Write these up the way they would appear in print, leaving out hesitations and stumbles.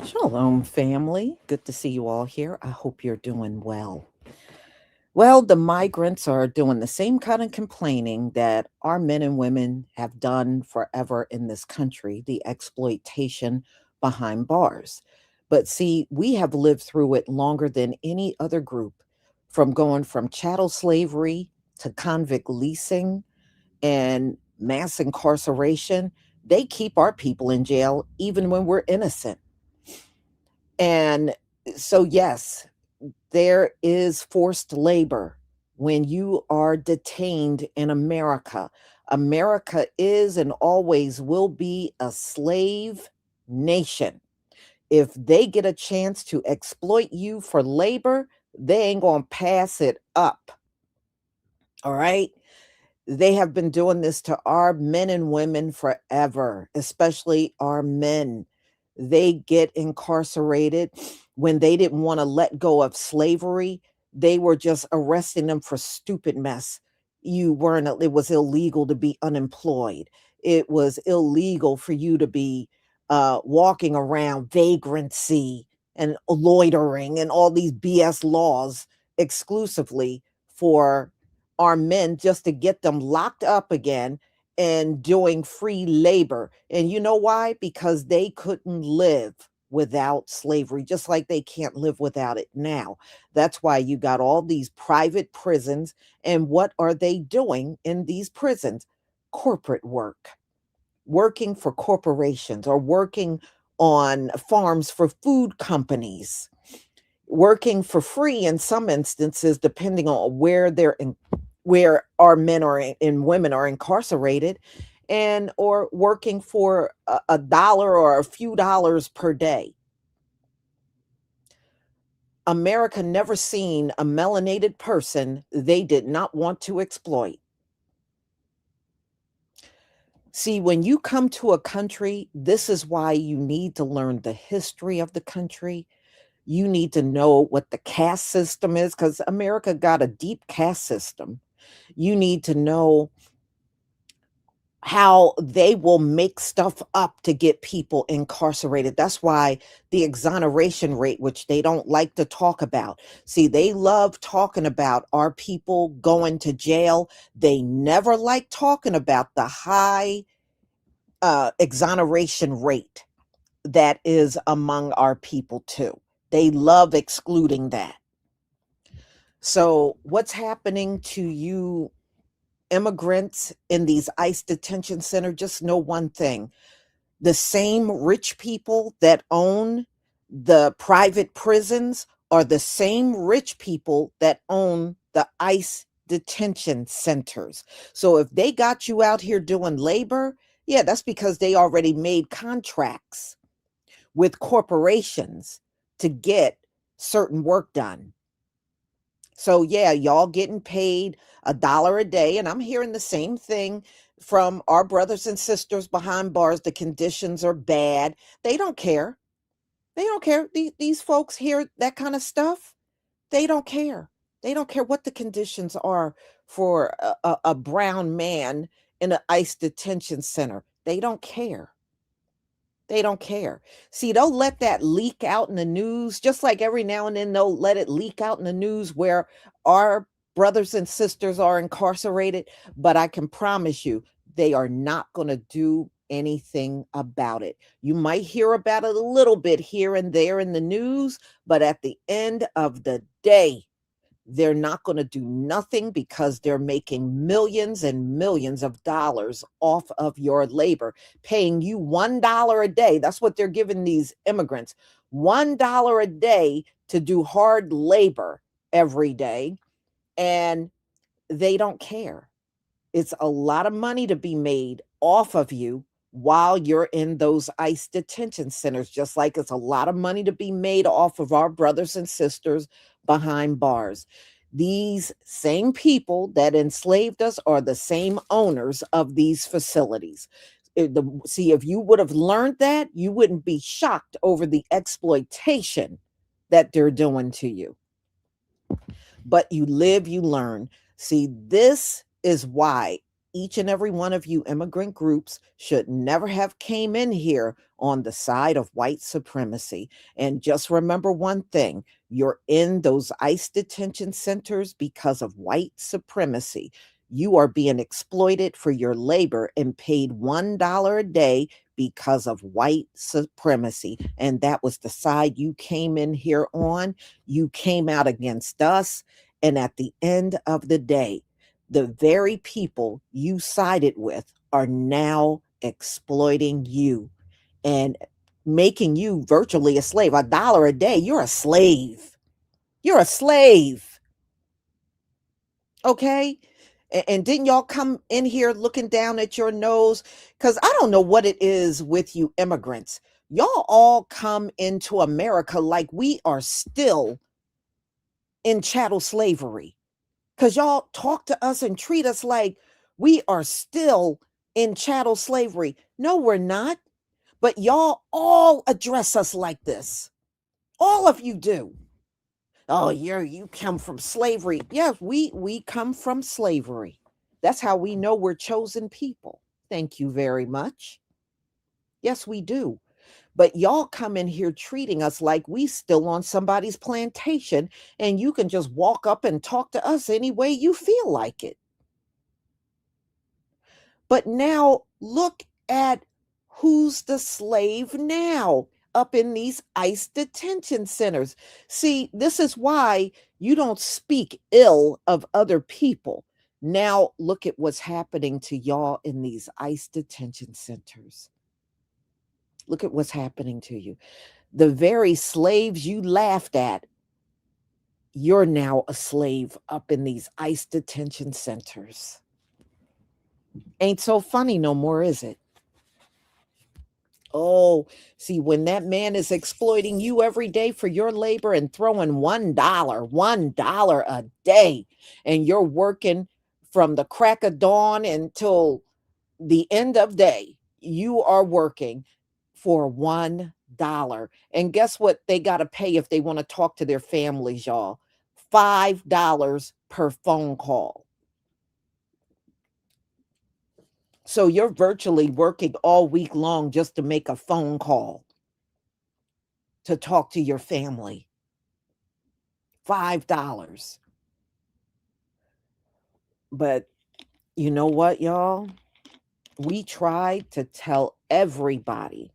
Shalom, family. Good to see you all here. I hope you're doing well. Well, the migrants are doing the same kind of complaining that our men and women have done forever in this country, the exploitation behind bars. But see, we have lived through it longer than any other group, from going from chattel slavery to convict leasing and mass incarceration. They keep our people in jail even when we're innocent. And so, yes, there is forced labor when you are detained in America. America is and always will be a slave nation. If they get a chance to exploit you for labor, they ain't going to pass it up. All right. They have been doing this to our men and women forever, especially our men. They get incarcerated when they didn't want to let go of slavery. They were just arresting them for stupid mess. It was illegal to be unemployed. It was illegal for you to be walking around vagrancy and loitering and all these BS laws exclusively for our men just to get them locked up again and doing free labor. And you know why? Because they couldn't live without slavery, just like they can't live without it now. That's why you got all these private prisons. And what are they doing in these prisons? Corporate work, working for corporations or working on farms for food companies, working for free in some instances, depending on where where our men are and women are incarcerated, and or working for a dollar or a few dollars per day. America never seen a melanated person they did not want to exploit. See, when you come to a country, this is why you need to learn the history of the country. You need to know what the caste system is, because America got a deep caste system. You need to know how they will make stuff up to get people incarcerated. That's why the exoneration rate, which they don't like to talk about. See, they love talking about our people going to jail. They never like talking about the high exoneration rate that is among our people, too. They love excluding that. So, what's happening to you immigrants in these ICE detention centers? Just know one thing: the same rich people that own the private prisons are the same rich people that own the ICE detention centers. So if they got you out here doing labor, yeah, that's because they already made contracts with corporations to get certain work done. So yeah, y'all getting paid $1 a day. And I'm hearing the same thing from our brothers and sisters behind bars. The conditions are bad. They don't care. They don't care. These folks hear that kind of stuff. They don't care. They don't care what the conditions are for a brown man in an ICE detention center. They don't care. They don't care. See, they'll let that leak out in the news, just like every now and then they'll let it leak out in the news where our brothers and sisters are incarcerated. But I can promise you, they are not going to do anything about it. You might hear about it a little bit here and there in the news, but at the end of the day, they're not going to do nothing because they're making millions and millions of dollars off of your labor, paying you $1 a day. That's what they're giving these immigrants, $1 a day to do hard labor every day. And they don't care. It's a lot of money to be made off of you while you're in those ICE detention centers, just like it's a lot of money to be made off of our brothers and sisters behind bars. These same people that enslaved us are the same owners of these facilities. See, if you would have learned that, you wouldn't be shocked over the exploitation that they're doing to you. But you live, you learn. See, this is why each and every one of you immigrant groups should never have came in here on the side of white supremacy. And just remember one thing, you're in those ICE detention centers because of white supremacy. You are being exploited for your labor and paid $1 a day because of white supremacy. And that was the side you came in here on. You came out against us. And at the end of the day, the very people you sided with are now exploiting you and making you virtually a slave. $1 a day, you're a slave. You're a slave. Okay? And didn't y'all come in here looking down at your nose? Because I don't know what it is with you immigrants. Y'all all come into America like we are still in chattel slavery. Because y'all talk to us and treat us like we are still in chattel slavery. No, we're not. But y'all all address us like this. All of you do. Oh, you come from slavery. Yes, we come from slavery. That's how we know we're chosen people. Thank you very much. Yes, we do. But y'all come in here treating us like we still on somebody's plantation, and you can just walk up and talk to us any way you feel like it. But now look at who's the slave now up in these ICE detention centers. See, this is why you don't speak ill of other people. Now look at what's happening to y'all in these ICE detention centers. Look at what's happening to you. The very slaves you laughed at, you're now a slave up in these ICE detention centers. Ain't so funny no more, is it? Oh, see, when that man is exploiting you every day for your labor and throwing $1 a day, and you're working from the crack of dawn until the end of day, you are working for $1. And guess what they got to pay if they want to talk to their families, y'all? $5 per phone call. So you're virtually working all week long just to make a phone call to talk to your family. $5. But you know what, y'all? We tried to tell everybody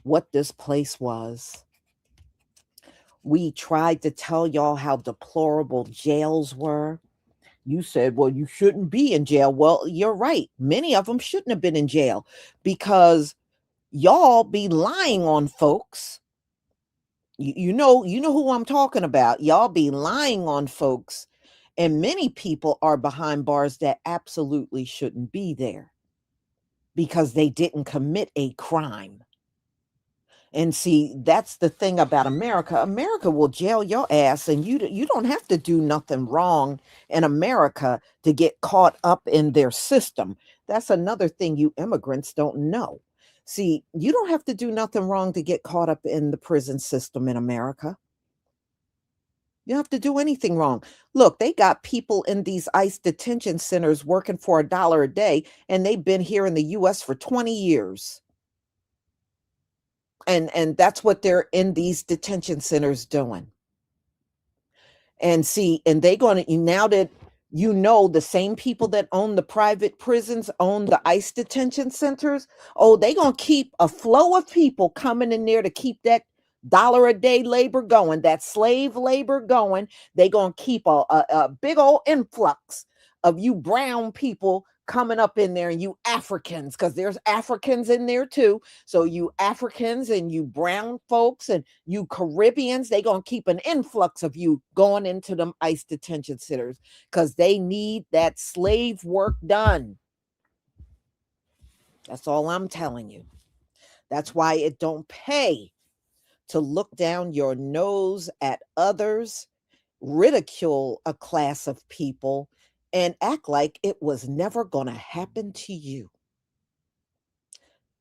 what this place was. We tried to tell y'all how deplorable jails were. You said, well, you shouldn't be in jail. Well, you're right. Many of them shouldn't have been in jail because y'all be lying on folks. You know who I'm talking about. Y'all be lying on folks, and many people are behind bars that absolutely shouldn't be there because they didn't commit a crime. And see, that's the thing about America. America will jail your ass, and you don't have to do nothing wrong in America to get caught up in their system. That's another thing you immigrants don't know. See, you don't have to do nothing wrong to get caught up in the prison system in America. You don't have to do anything wrong. Look, they got people in these ICE detention centers working for $1 a day, and they've been here in the US for 20 years. And that's what they're in these detention centers doing. And see, and they going to, now that you know the same people that own the private prisons own the ICE detention centers, oh, they going to keep a flow of people coming in there to keep that dollar a day labor going, that slave labor going. They going to keep a big old influx of you brown people coming up in there, and you Africans, because there's Africans in there too. So you Africans and you brown folks and you Caribbeans, they gonna keep an influx of you going into them ICE detention centers because they need that slave work done. That's all I'm telling you. That's why it don't pay to look down your nose at others, ridicule a class of people, and act like it was never going to happen to you.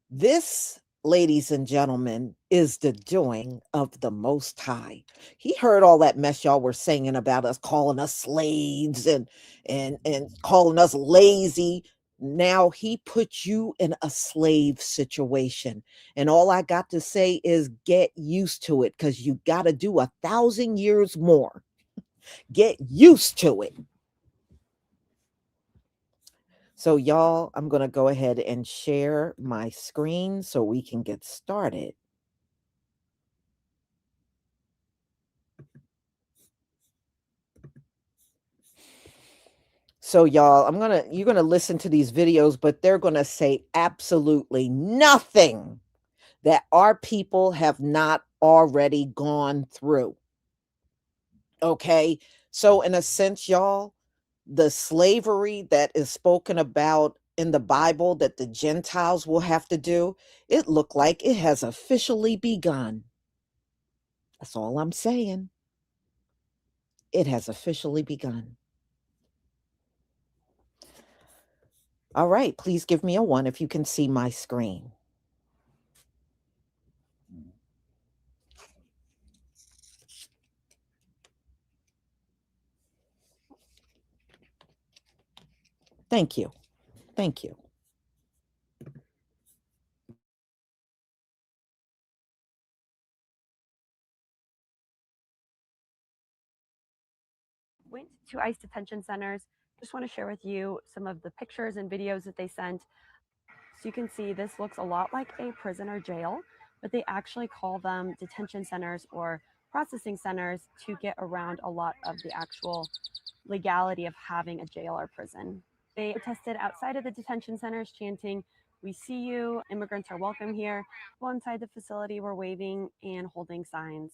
This, ladies and gentlemen, is the doing of the Most High. He heard all that mess y'all were singing about us, calling us slaves and calling us lazy. Now he put you in a slave situation. And all I got to say is get used to it, because you got to do 1,000 years more. Get used to it. So, y'all, I'm going to go ahead and share my screen so we can get started. So, y'all, you're going to listen to these videos, but they're going to say absolutely nothing that our people have not already gone through. Okay. So, in a sense, y'all, the slavery that is spoken about in the Bible that the Gentiles will have to do, it looked like it has officially begun. That's all I'm saying. It has officially begun. All right. Please give me a 1 if you can see my screen. Thank you. Thank you. Went to ICE detention centers. Just want to share with you some of the pictures and videos that they sent. So you can see this looks a lot like a prison or jail, but they actually call them detention centers or processing centers to get around a lot of the actual legality of having a jail or prison. They protested outside of the detention centers chanting, "We see you, immigrants are welcome here." People inside the facility were waving and holding signs.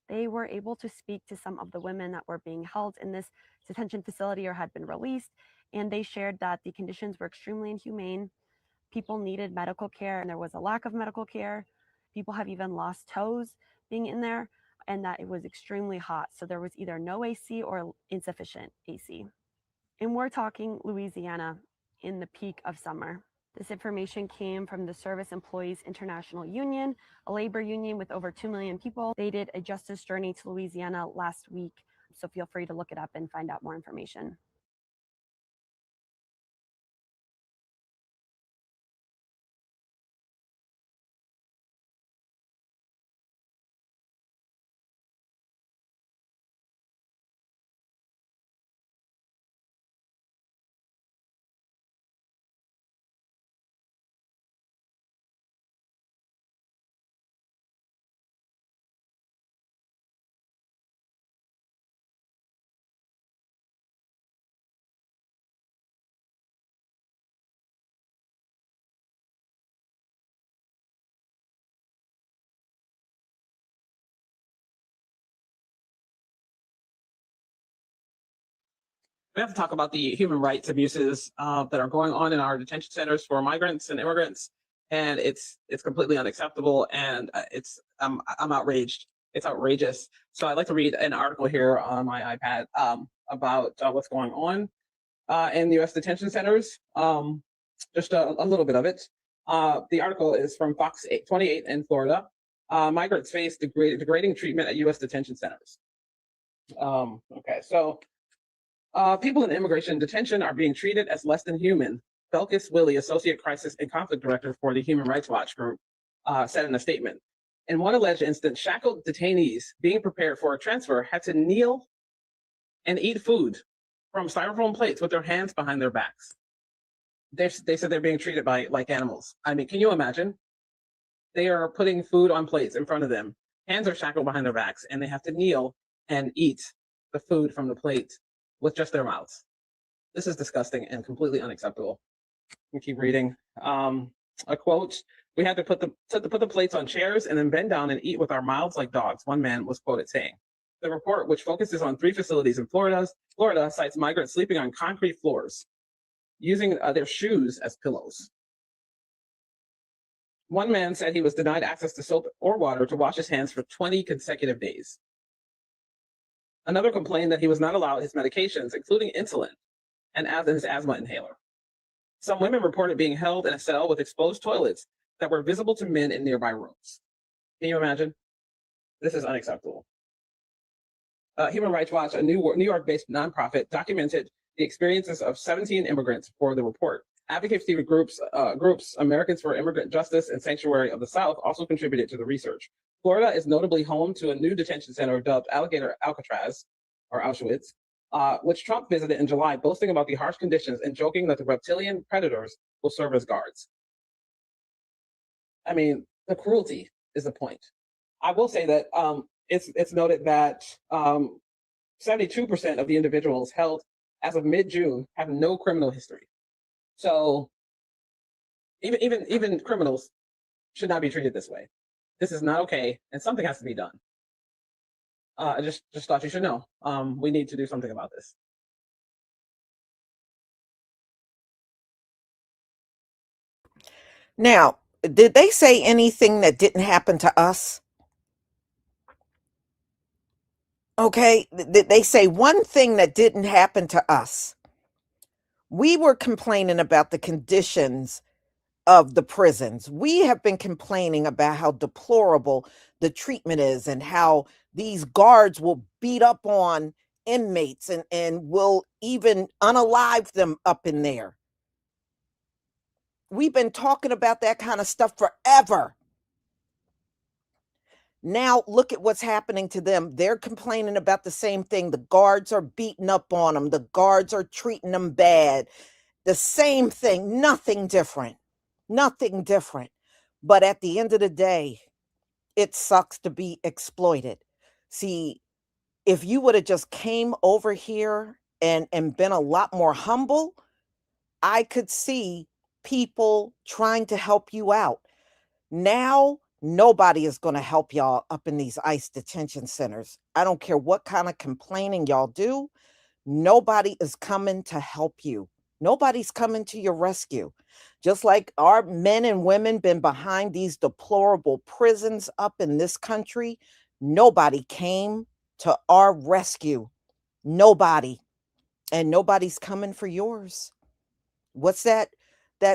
They were able to speak to some of the women that were being held in this detention facility or had been released, and they shared that the conditions were extremely inhumane. People needed medical care, and there was a lack of medical care. People have even lost toes being in there, and that it was extremely hot. So there was either no AC or insufficient AC. And we're talking Louisiana in the peak of summer. This information came from the Service Employees International Union, a labor union with over 2 million people. They did a justice journey to Louisiana last week, so feel free to look it up and find out more information. We have to talk about the human rights abuses that are going on in our detention centers for migrants and immigrants, and it's completely unacceptable, and I'm outraged. It's outrageous. So I'd like to read an article here on my iPad about what's going on in the U.S. detention centers. Just a little bit of it. The article is from Fox 28 in Florida. Migrants face degrading treatment at U.S. detention centers. Okay, so people in immigration detention are being treated as less than human. Belkis Willie, Associate Crisis and Conflict Director for the Human Rights Watch Group, said in a statement. In one alleged instance, shackled detainees being prepared for a transfer had to kneel and eat food from styrofoam plates with their hands behind their backs. They said they're being treated like animals. I mean, can you imagine? They are putting food on plates in front of them. Hands are shackled behind their backs, and they have to kneel and eat the food from the plate with just their mouths. This is disgusting and completely unacceptable. We keep reading. A quote: "We had to put the plates on chairs and then bend down and eat with our mouths like dogs," one man was quoted saying. The report, which focuses on 3 facilities in Florida, cites migrants sleeping on concrete floors, using their shoes as pillows. One man said he was denied access to soap or water to wash his hands for 20 consecutive days. Another complained that he was not allowed his medications, including insulin and his asthma inhaler. Some women reported being held in a cell with exposed toilets that were visible to men in nearby rooms. Can you imagine? This is unacceptable. Human Rights Watch, a New York-based nonprofit, documented the experiences of 17 immigrants for the report. Advocacy groups, Americans for Immigrant Justice and Sanctuary of the South also contributed to the research. Florida is notably home to a new detention center dubbed Alligator Alcatraz, or Auschwitz, which Trump visited in July, boasting about the harsh conditions and joking that the reptilian predators will serve as guards. I mean, the cruelty is the point. I will say that it's noted that 72% of the individuals held as of mid-June have no criminal history. So even criminals should not be treated this way. This is not okay, and something has to be done. I just thought you should know. We need to do something about this. Now, did they say anything that didn't happen to us? Okay, did they say one thing that didn't happen to us? We were complaining about the conditions of the prisons. We have been complaining about how deplorable the treatment is and how these guards will beat up on inmates and will even unalive them up in there. We've been talking about that kind of stuff forever. Now look at what's happening to them. They're complaining about the same thing. The guards are beating up on them. The guards are treating them bad. The same thing, nothing different. Nothing different. But at the end of the day, it sucks to be exploited. See, if you would have just came over here and been a lot more humble, I could see people trying to help you out. Now, nobody is going to help y'all up in these ICE detention centers. I don't care what kind of complaining y'all do. Nobody is coming to help you. Nobody's coming to your rescue. Just like our men and women been behind these deplorable prisons up in this country, nobody came to our rescue. Nobody. And nobody's coming for yours. What's that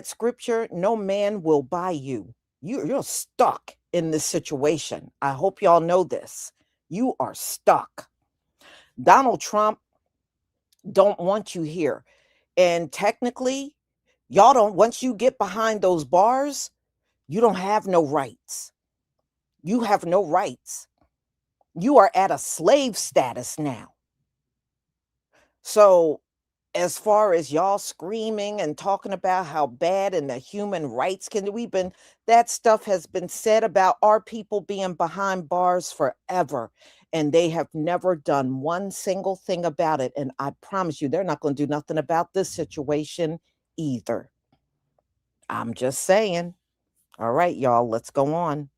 scripture? No man will buy you. You're stuck in this situation. I hope y'all know this. You are stuck. Donald Trump don't want you here. And technically, y'all don't, once you get behind those bars, you don't have no rights. You have no rights. You are at a slave status now. So as far as y'all screaming and talking about how bad and the human rights that stuff has been said about our people being behind bars forever. And they have never done one single thing about it. And I promise you, they're not going to do nothing about this situation either. I'm just saying. All right, y'all, let's go on.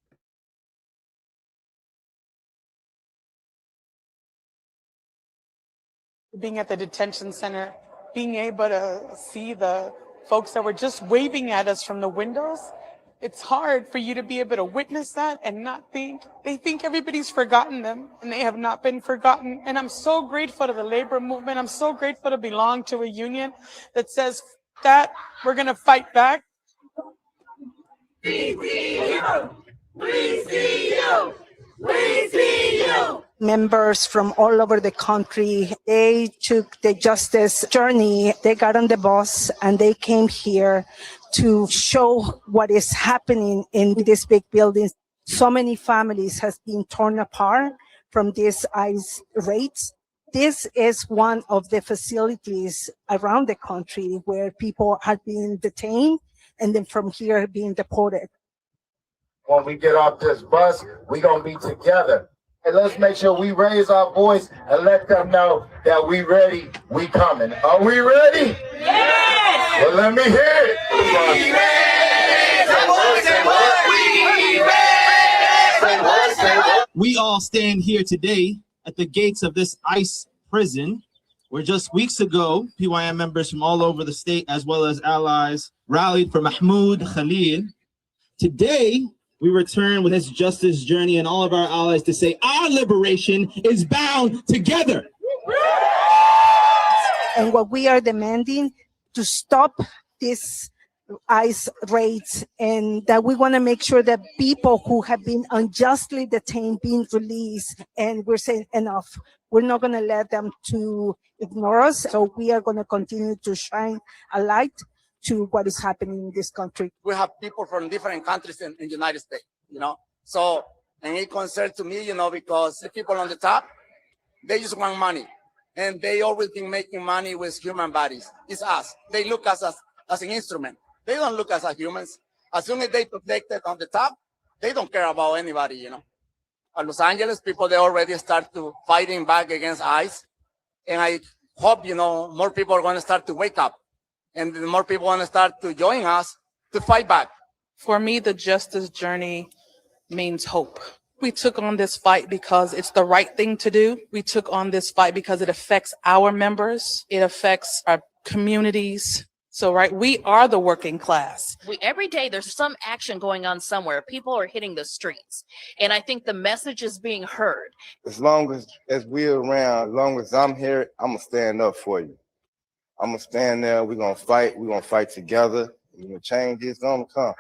Being at the detention center, being able to see the folks that were just waving at us from the windows, it's hard for you to be able to witness that and not think, they think everybody's forgotten them, and they have not been forgotten. And I'm so grateful to the labor movement. I'm so grateful to belong to a union that says that we're going to fight back. We see you! We see you! We see you! Members from all over the country, they took the justice journey. They got on the bus and they came here to show what is happening in these big buildings. So many families has been torn apart from these ICE raids. This is one of the facilities around the country where people are being detained and then from here being deported. When we get off this bus, we're going to be together. And let's make sure we raise our voice and let them know that we ready, we coming. Are we ready? Yes! Well, let me hear it. We ready. We all stand here today at the gates of this ICE prison, where just weeks ago, PYM members from all over the state, as well as allies, rallied for Mahmoud Khalil. Today, we return with his justice journey and all of our allies to say our liberation is bound together. And what we are demanding to stop this ICE raids, and that we want to make sure that people who have been unjustly detained being released, and we're saying enough. We're not going to let them to ignore us. So we are going to continue to shine a light to what is happening in this country. We have people from different countries in the United States, So, and it concerns to me, because the people on the top, they just want money. And they always been making money with human bodies. It's us. They look at us as an instrument. They don't look at us as humans. As soon as they protect it on the top, they don't care about anybody, At Los Angeles, people, they already start to fighting back against ICE. And I hope, more people are going to start to wake up. And the more people want to start to join us to fight back. For me, the justice journey means hope. We took on this fight because it's the right thing to do. We took on this fight because it affects our members. It affects our communities. So, right, we are the working class. Every day there's some action going on somewhere. People are hitting the streets. And I think the message is being heard. As long as we're around, as long as I'm here, I'm going to stand up for you. I'm going to stand there. We're going to fight. We're going to fight together. Change is going to come.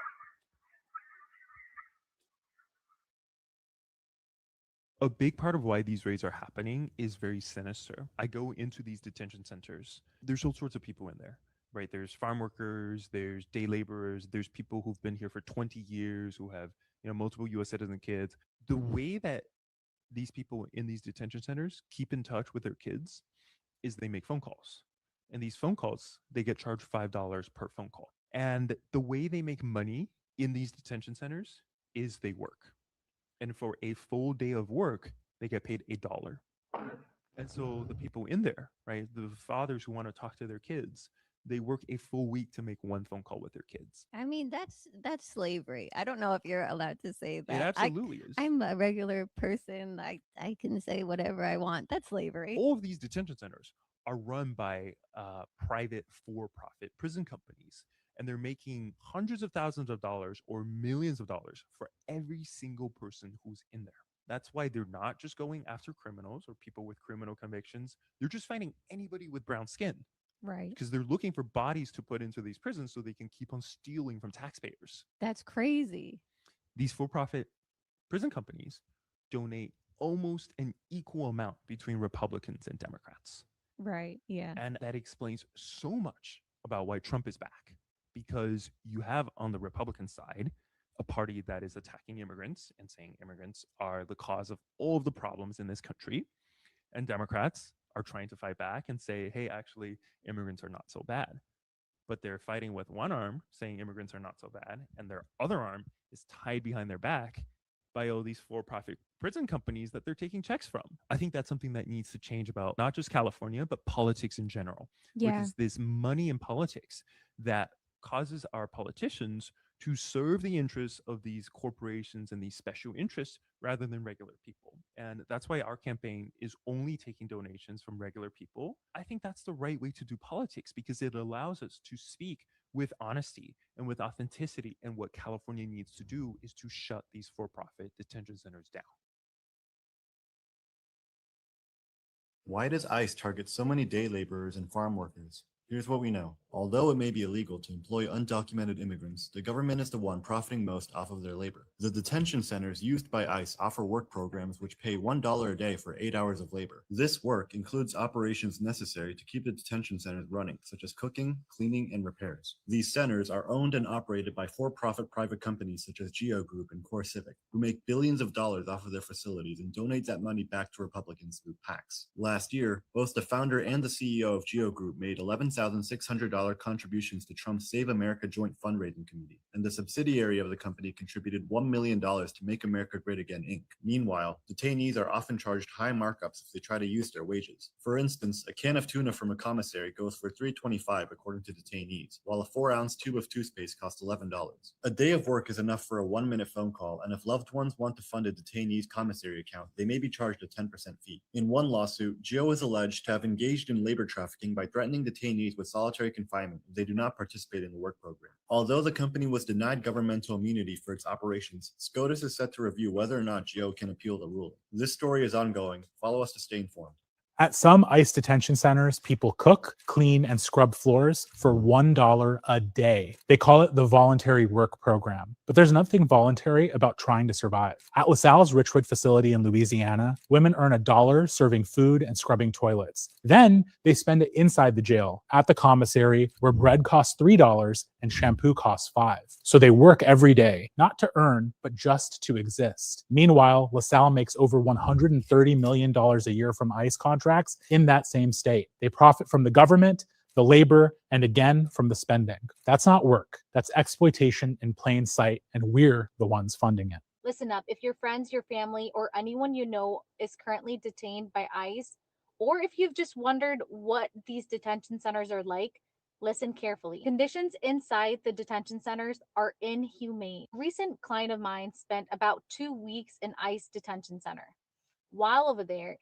A big part of why these raids are happening is very sinister. I go into these detention centers. There's all sorts of people in there, right? There's farm workers, there's day laborers, there's people who've been here for 20 years who have, multiple U.S. citizen kids. The way that these people in these detention centers keep in touch with their kids is they make phone calls. And these phone calls, they get charged $5 per phone call. And the way they make money in these detention centers is they work. And for a full day of work, they get paid $1. And so the people in there, right, the fathers who want to talk to their kids, they work a full week to make one phone call with their kids. I mean, that's slavery. I don't know if you're allowed to say that. It absolutely is. I'm a regular person. I can say whatever I want. That's slavery. All of these detention centers are run by private for-profit prison companies. And they're making hundreds of thousands of dollars or millions of dollars for every single person who's in there. That's why they're not just going after criminals or people with criminal convictions. They're just finding anybody with brown skin. Right. Because they're looking for bodies to put into these prisons so they can keep on stealing from taxpayers. That's crazy. These for-profit prison companies donate almost an equal amount between Republicans and Democrats. Right. Yeah. And that explains so much about why Trump is back. Because you have on the Republican side a party that is attacking immigrants and saying immigrants are the cause of all of the problems in this country. And Democrats are trying to fight back and say, hey, actually, immigrants are not so bad. But they're fighting with one arm saying immigrants are not so bad. And their other arm is tied behind their back by all these for-profit prison companies that they're taking checks from. I think that's something that needs to change about not just California, but politics in general. Yeah. Because this money in politics that causes our politicians to serve the interests of these corporations and these special interests rather than regular people. And that's why our campaign is only taking donations from regular people. I think that's the right way to do politics because it allows us to speak with honesty and with authenticity. And what California needs to do is to shut these for-profit detention centers down. Why does ICE target so many day laborers and farm workers? Here's what we know. Although it may be illegal to employ undocumented immigrants, the government is the one profiting most off of their labor. The detention centers used by ICE offer work programs which pay $1 a day for 8 hours of labor. This work includes operations necessary to keep the detention centers running, such as cooking, cleaning, and repairs. These centers are owned and operated by for-profit private companies such as Geo Group and Core Civic, who make billions of dollars off of their facilities and donate that money back to Republicans through PACs. Last year, both the founder and the CEO of Geo Group made $11,600 contributions to Trump's Save America Joint Fundraising Committee, and the subsidiary of the company contributed $1 million to Make America Great Again, Inc. Meanwhile, detainees are often charged high markups if they try to use their wages. For instance, a can of tuna from a commissary goes for $3.25 according to detainees, while a 4-ounce tube of toothpaste costs $11. A day of work is enough for a 1-minute phone call, and if loved ones want to fund a detainee's commissary account, they may be charged a 10% fee. In one lawsuit, Geo is alleged to have engaged in labor trafficking by threatening detainees with solitary confinement if they do not participate in the work program. Although the company was denied governmental immunity for its operations, SCOTUS is set to review whether or not Geo can appeal the ruling. This story is ongoing. Follow us to stay informed. At some ICE detention centers, people cook, clean, and scrub floors for $1 a day. They call it the Voluntary Work Program. But there's nothing voluntary about trying to survive. At LaSalle's Richwood facility in Louisiana, women earn $1 serving food and scrubbing toilets. Then they spend it inside the jail, at the commissary, where bread costs $3 and shampoo costs $5. So they work every day, not to earn, but just to exist. Meanwhile, LaSalle makes over $130 million a year from ICE contracts in that same state. They profit from the government, the labor, and again from the spending. That's not work. That's exploitation in plain sight, and we're the ones funding it. Listen up. If your friends, your family, or anyone you know is currently detained by ICE, or if you've just wondered what these detention centers are like, listen carefully. Conditions inside the detention centers are inhumane. A recent client of mine spent about 2 weeks in ICE detention center. While over there,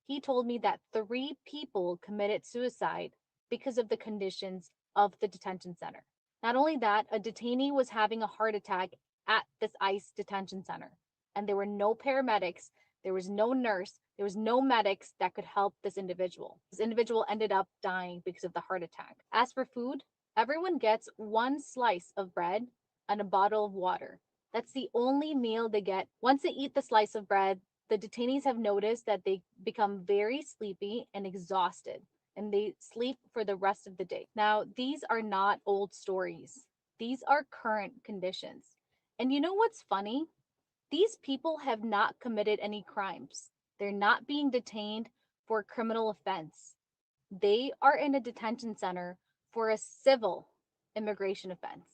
he told me that 3 people committed suicide because of the conditions of the detention center. Not only that, a detainee was having a heart attack at this ICE detention center, and there were no paramedics, there was no nurse, there was no medics that could help this individual. This individual ended up dying because of the heart attack. As for food, everyone gets 1 slice of bread and a bottle of water. That's the only meal they get. Once they eat the slice of bread, the detainees have noticed that they become very sleepy and exhausted, and they sleep for the rest of the day. Now, these are not old stories. These are current conditions. And you know what's funny? These people have not committed any crimes. They're not being detained for a criminal offense. They are in a detention center for a civil immigration offense.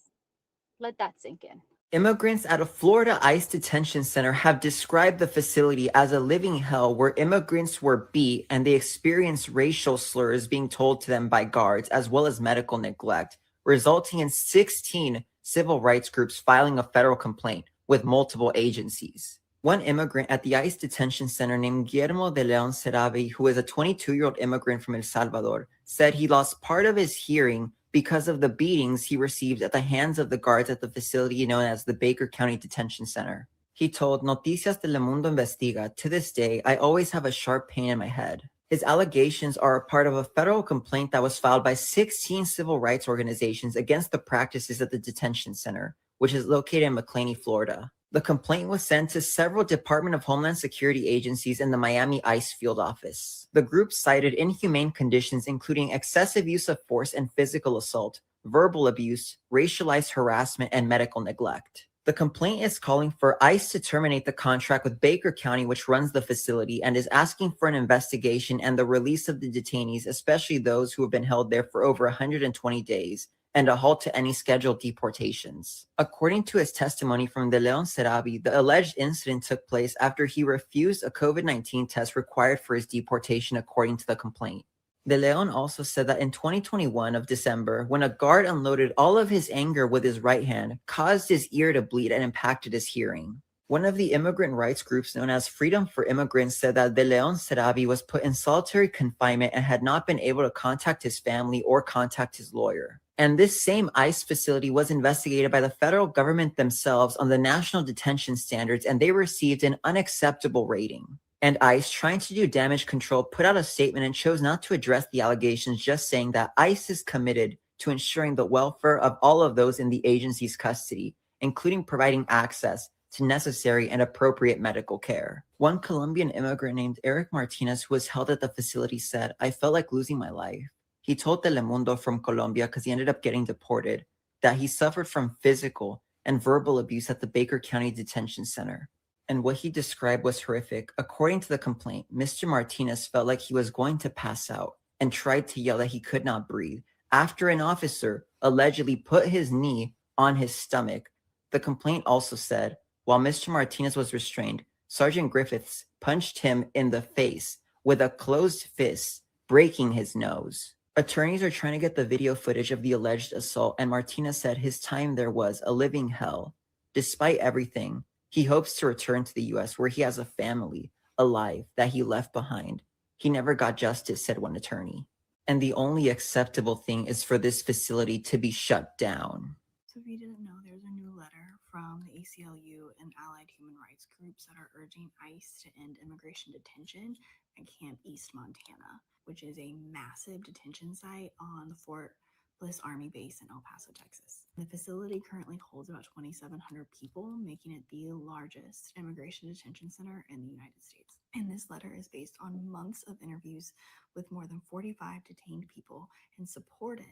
Let that sink in. Immigrants at a Florida ICE detention center have described the facility as a living hell where immigrants were beat and they experienced racial slurs being told to them by guards, as well as medical neglect, resulting in 16 civil rights groups filing a federal complaint with multiple agencies. One immigrant at the ICE detention center named Guillermo de Leon Serabi, who is a 22-year-old immigrant from El Salvador, said he lost part of his hearing because of the beatings he received at the hands of the guards at the facility known as the Baker County Detention Center. He told Noticias Telemundo Investiga, "To this day, I always have a sharp pain in my head." His allegations are a part of a federal complaint that was filed by 16 civil rights organizations against the practices at the detention center, which is located in McClaney, Florida. The complaint was sent to several Department of Homeland Security agencies and the Miami ICE field office. The group cited inhumane conditions including excessive use of force and physical assault, verbal abuse, racialized harassment, and medical neglect. The complaint is calling for ICE to terminate the contract with Baker County, which runs the facility, and is asking for an investigation and the release of the detainees, especially those who have been held there for over 120 days, and a halt to any scheduled deportations. According to his testimony from De Leon Serabi, the alleged incident took place after he refused a COVID-19 test required for his deportation, according to the complaint. De Leon also said that in 2021 of December, when a guard unloaded all of his anger with his right hand, caused his ear to bleed and impacted his hearing. One of the immigrant rights groups known as Freedom for Immigrants said that De Leon Serabi was put in solitary confinement and had not been able to contact his family or contact his lawyer. And this same ICE facility was investigated by the federal government themselves on the national detention standards, and they received an unacceptable rating. And ICE, trying to do damage control, put out a statement and chose not to address the allegations, just saying that ICE is committed to ensuring the welfare of all of those in the agency's custody, including providing access to necessary and appropriate medical care. One Colombian immigrant named Eric Martinez, who was held at the facility, said, "I felt like losing my life." He told Telemundo from Colombia, because he ended up getting deported, that he suffered from physical and verbal abuse at the Baker County Detention Center. And what he described was horrific. According to the complaint, Mr. Martinez felt like he was going to pass out and tried to yell that he could not breathe after an officer allegedly put his knee on his stomach. The complaint also said, while Mr. Martinez was restrained, Sergeant Griffiths punched him in the face with a closed fist, breaking his nose. Attorneys are trying to get the video footage of the alleged assault, and Martinez said his time there was a living hell. Despite everything, he hopes to return to the U.S. where he has a family, alive, that he left behind. He never got justice, said one attorney. And the only acceptable thing is for this facility to be shut down. So if you didn't know, there's a new letter from the ACLU and allied human rights groups that are urging ICE to end immigration detention at Camp East Montana, which is a massive detention site on the Fort Bliss Army Base in El Paso, Texas. The facility currently holds about 2,700 people, making it the largest immigration detention center in the United States. And this letter is based on months of interviews with more than 45 detained people and supported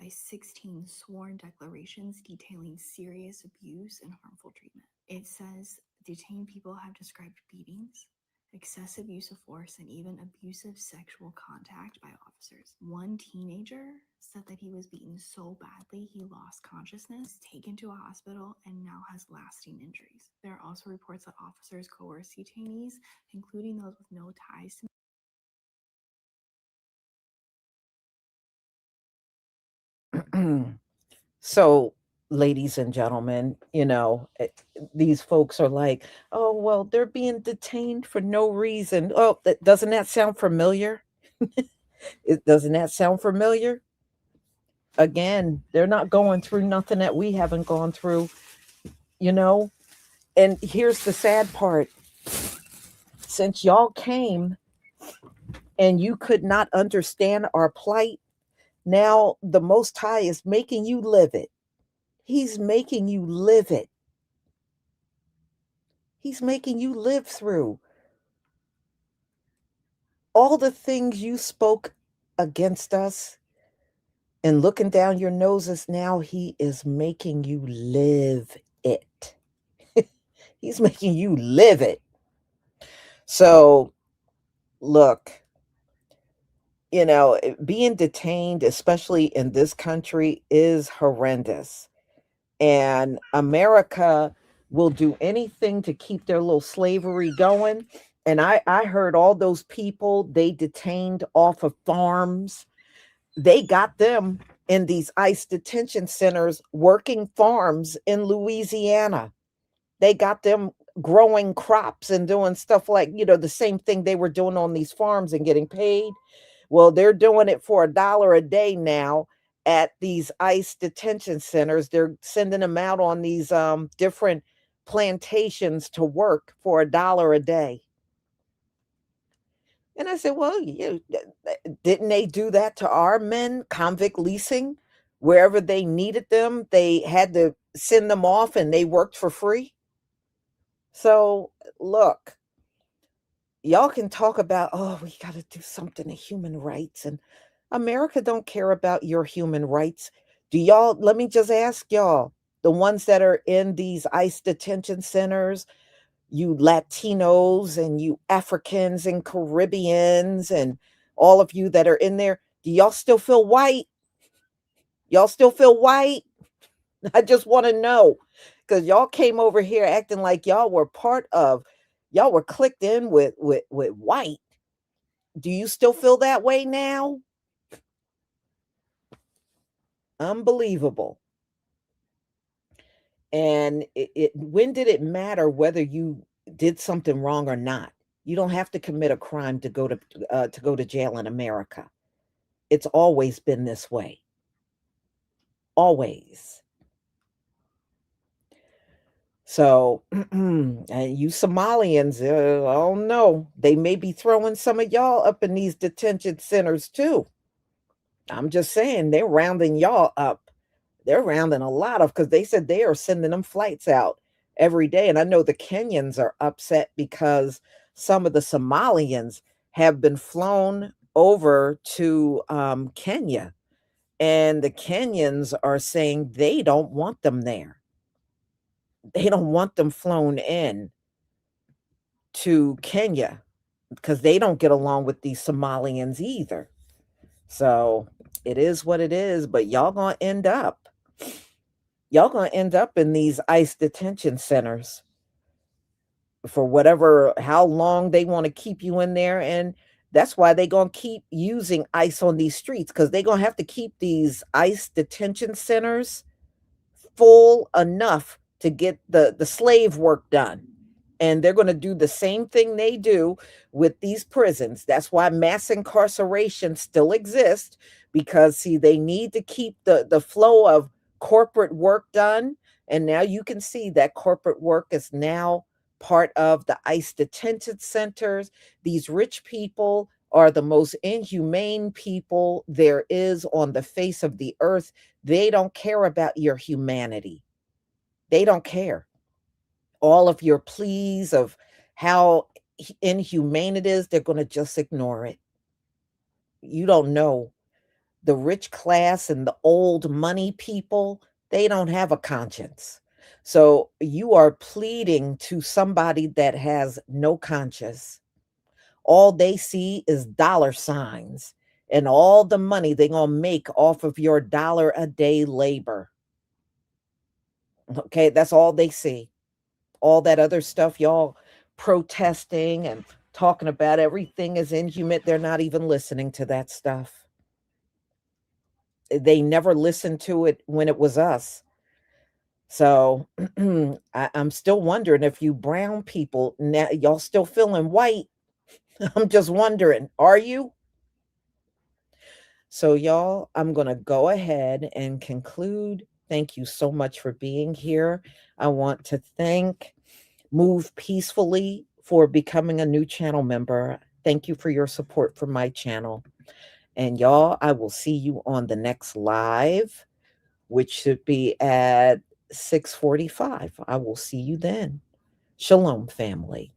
by 16 sworn declarations detailing serious abuse and harmful treatment. It says detained people have described beatings, excessive use of force, and even abusive sexual contact by officers. One teenager said that he was beaten so badly he lost consciousness, taken to a hospital, and now has lasting injuries. There are also reports that officers coerce detainees, including those with no ties to So, ladies and gentlemen, these folks are like, oh, well, they're being detained for no reason. Oh, doesn't that sound familiar? Doesn't that sound familiar? Again, they're not going through nothing that we haven't gone through, you know? And here's the sad part. Since y'all came and you could not understand our plight, now the Most High is making you live it. He's making you live it. He's making you live through all the things you spoke against us and looking down your noses. Now he is making you live it. He's making you live it. So, look, being detained, especially in this country, is horrendous. And America will do anything to keep their little slavery going. And I heard all those people they detained off of farms. They got them in these ICE detention centers working farms in Louisiana. They got them growing crops and doing stuff like, the same thing they were doing on these farms and getting paid. Well, they're doing it for $1 a day now at these ICE detention centers. They're sending them out on these different plantations to work for $1 a day. And I said, well, didn't they do that to our men, convict leasing? Wherever they needed them, they had to send them off and they worked for free. So, look, y'all can talk about, oh, we got to do something to human rights. And America don't care about your human rights. Let me just ask y'all, the ones that are in these ICE detention centers, you Latinos and you Africans and Caribbeans and all of you that are in there, do y'all still feel white? Y'all still feel white? I just want to know, because y'all came over here acting like y'all were y'all were clicked in with white. Do you still feel that way now? Unbelievable. And when did it matter whether you did something wrong or not? You don't have to commit a crime to go to jail in America. It's always been this way. Always. So, you Somalians, I don't know. They may be throwing some of y'all up in these detention centers too. I'm just saying, they're rounding y'all up. They're rounding a lot of, because they said they are sending them flights out every day. And I know the Kenyans are upset because some of the Somalians have been flown over to Kenya. And the Kenyans are saying they don't want them there. They don't want them flown in to Kenya because they don't get along with these Somalians either. So it is what it is, but y'all gonna end up in these ICE detention centers for how long they want to keep you in there. And that's why they're going to keep using ICE on these streets, because they're going to have to keep these ICE detention centers full enough to get the slave work done. And they're going to do the same thing they do with these prisons. That's why mass incarceration still exists, because, see, they need to keep the flow of corporate work done. And now you can see that corporate work is now part of the ICE detention centers. These rich people are the most inhumane people there is on the face of the earth. They don't care about your humanity. They don't care. All of your pleas of how inhumane it is, they're going to just ignore it. You don't know. The rich class and the old money people, they don't have a conscience. So you are pleading to somebody that has no conscience. All they see is dollar signs and all the money they're going to make off of your $1 a day labor. Okay, that's all they see. All that other stuff, y'all protesting and talking about everything is inhuman. They're not even listening to that stuff. They never listened to it when it was us. So I'm still wondering if you brown people, now y'all still feeling white. I'm just wondering, are you? So y'all, I'm going to go ahead and conclude. Thank you so much for being here. I want to thank Move Peacefully for becoming a new channel member. Thank you for your support for my channel. And y'all, I will see you on the next live, which should be at 6:45. I will see you then. Shalom, family.